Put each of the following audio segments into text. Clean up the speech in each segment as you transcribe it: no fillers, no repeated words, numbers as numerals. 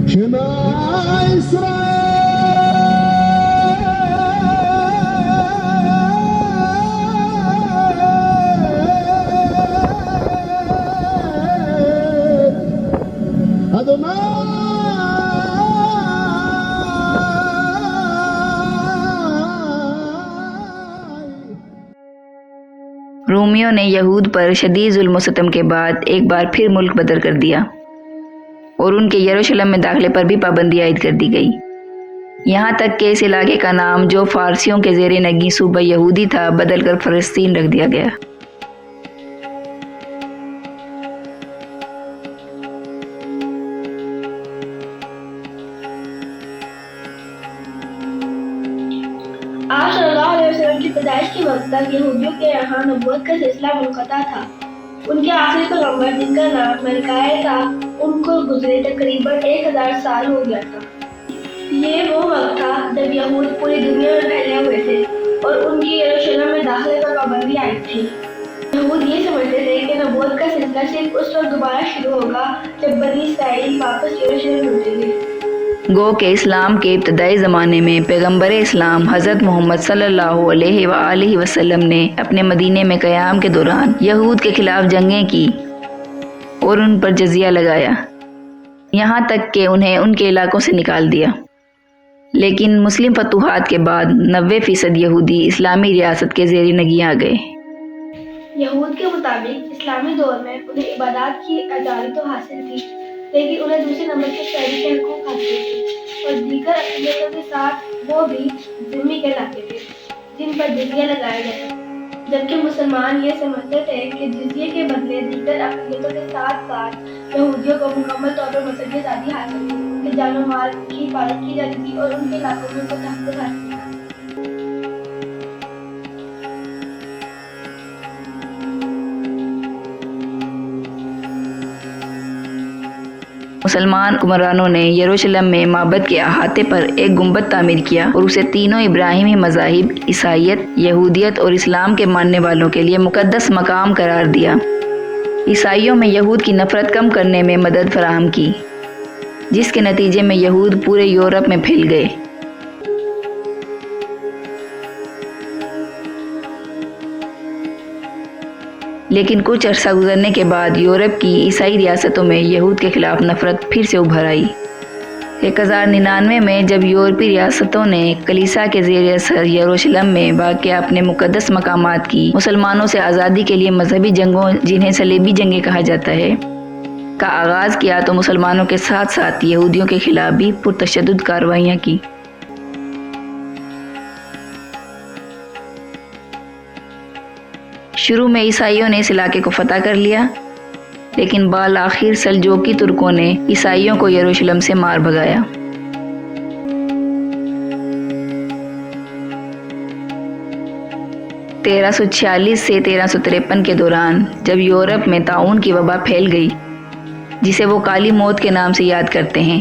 رومیوں نے یہود پر شدید ظلم و ستم کے بعد ایک بار پھر ملک بدر کر دیا اور ان کے یروشلم میں داخلے پر بھی پابندی عائد کر دی گئی، یہاں تک کہ اس علاقے کا نام جو فارسیوں کے زیر نگین صوبہ یہودی تھا بدل کر فلسطین رکھ دیا گیا۔ آپ صلی اللہ علیہ وسلم کی پیدائش کے وقت تک یہودیوں کے یہاں نبوت کا سلسلہ منقطع تھا۔ ان کے آخری پیغمبر جن کا نام ملکیہ تھا، ان کو گزرے تقریباً 1000 سال ہو گیا تھا۔ یہ وہ وقت تھا جب یہود پوری دنیا میں پھیلے ہوئے تھے اور ان کی یروشلم میں داخلے پر پابندی عائد تھی۔ یہود یہ سمجھتے تھے کہ نبوت کا سلسلہ صرف اس وقت دوبارہ شروع ہوگا جب بنی اسرائیل واپس یروشلم لوٹیں گے۔ گو کہ اسلام کے ابتدائی زمانے میں پیغمبر اسلام حضرت محمد صلی اللہ علیہ وآلہ وسلم نے اپنے مدینے میں قیام کے دوران یہود کے خلاف جنگیں کی اور ان پر جزیہ لگایا، یہاں تک کہ انہیں ان کے علاقوں سے نکال دیا۔ لیکن مسلم فتوحات کے بعد 90% یہودی اسلامی ریاست کے زیر نگین آ گئے۔ یہود کے مطابق اسلامی دور میں انہیں عبادات کی آزادی تو حاصل تھی، لیکن انہیں دوسرے نمبر کے شہری کے حقوق حاصل تھے اور دیگر اقلیتوں کے ساتھ وہ بھی ذمہ کہلاتے تھے جن پر جزیہ لگایا گیا، جبکہ مسلمان یہ سمجھتے تھے کہ جزیے کے بدلے دیگر اقلیتوں کے ساتھ ساتھ یہودیوں کو مکمل طور پر مذہبی آزادی حاصل تھی، ان کے جان و مال کی حفاظت کی جاتی تھی اور ان کے علاقوں میں ان کو تحفظ حاصل تھا۔ مسلمان حکمرانوں نے یروشلم میں معبد کے احاطے پر ایک گنبد تعمیر کیا اور اسے تینوں ابراہیمی مذاہب عیسائیت، یہودیت اور اسلام کے ماننے والوں کے لیے مقدس مقام قرار دیا۔ عیسائیوں میں یہود کی نفرت کم کرنے میں مدد فراہم کی، جس کے نتیجے میں یہود پورے یورپ میں پھیل گئے۔ لیکن کچھ عرصہ گزرنے کے بعد یورپ کی عیسائی ریاستوں میں یہود کے خلاف نفرت پھر سے ابھر آئی۔ 1099 میں جب یورپی ریاستوں نے کلیسا کے زیر اثر یروشلم میں واقع اپنے مقدس مقامات کی مسلمانوں سے آزادی کے لیے مذہبی جنگوں، جنہیں صلیبی جنگیں کہا جاتا ہے، کا آغاز کیا تو مسلمانوں کے ساتھ ساتھ یہودیوں کے خلاف بھی پرتشدد کارروائیاں کی۔ شروع میں عیسائیوں نے اس علاقے کو فتح کر لیا، لیکن بالآخر سلجوقی ترکوں نے عیسائیوں کو یروشلم سے مار بھگایا۔ (1346 سے 1353 کے دوران جب یورپ میں طاعون کی وبا پھیل گئی، جسے وہ کالی موت کے نام سے یاد کرتے ہیں،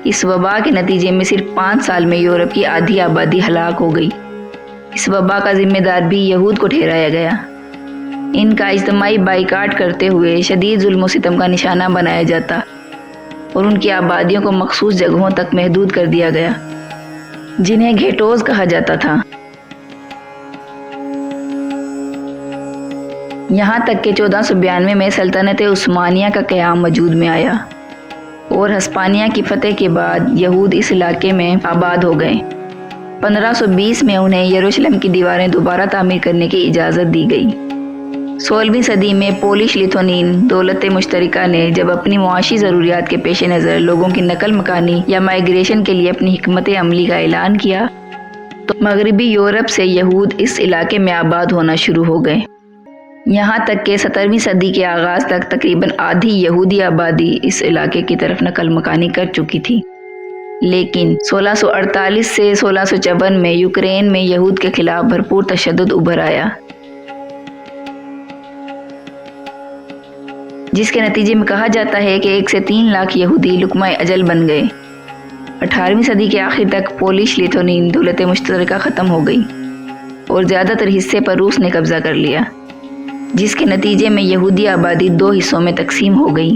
اس وبا کے نتیجے میں صرف 5 سال میں یورپ کی آدھی آبادی ہلاک ہو گئی۔ اس وبا کا ذمہ دار بھی یہود کو ٹھہرایا گیا۔ ان کا اجتماعی بائیکاٹ کرتے ہوئے شدید ظلم و ستم کا نشانہ بنایا جاتا اور ان کی آبادیوں کو مخصوص جگہوں تک محدود کر دیا گیا، جنہیں گھیٹوز کہا جاتا تھا۔ یہاں تک کہ 1492 میں سلطنت عثمانیہ کا قیام وجود میں آیا اور ہسپانیہ کی فتح کے بعد یہود اس علاقے میں آباد ہو گئے۔ 1520 میں انہیں یروشلم کی دیواریں دوبارہ تعمیر کرنے کی اجازت دی گئی۔ 16ویں صدی میں پولش لیتھونین دولت مشترکہ نے جب اپنی معاشی ضروریات کے پیش نظر لوگوں کی نقل مکانی یا مائیگریشن کے لیے اپنی حکمت عملی کا اعلان کیا تو مغربی یورپ سے یہود اس علاقے میں آباد ہونا شروع ہو گئے، یہاں تک کہ 17ویں صدی کے آغاز تک تقریباً آدھی یہودی آبادی اس علاقے کی طرف نقل مکانی کر چکی تھی۔ لیکن 1648 سے 1654 میں یوکرین میں یہود کے خلاف بھرپور تشدد ابھر آیا، جس کے نتیجے میں کہا جاتا ہے کہ 1 سے 3 لاکھ یہودی لقمہ اجل بن گئے۔ 18ویں صدی کے آخر تک پولش لیتھونین دولت مشترکہ ختم ہو گئی اور زیادہ تر حصے پر روس نے قبضہ کر لیا، جس کے نتیجے میں یہودی آبادی 2 حصوں میں تقسیم ہو گئی۔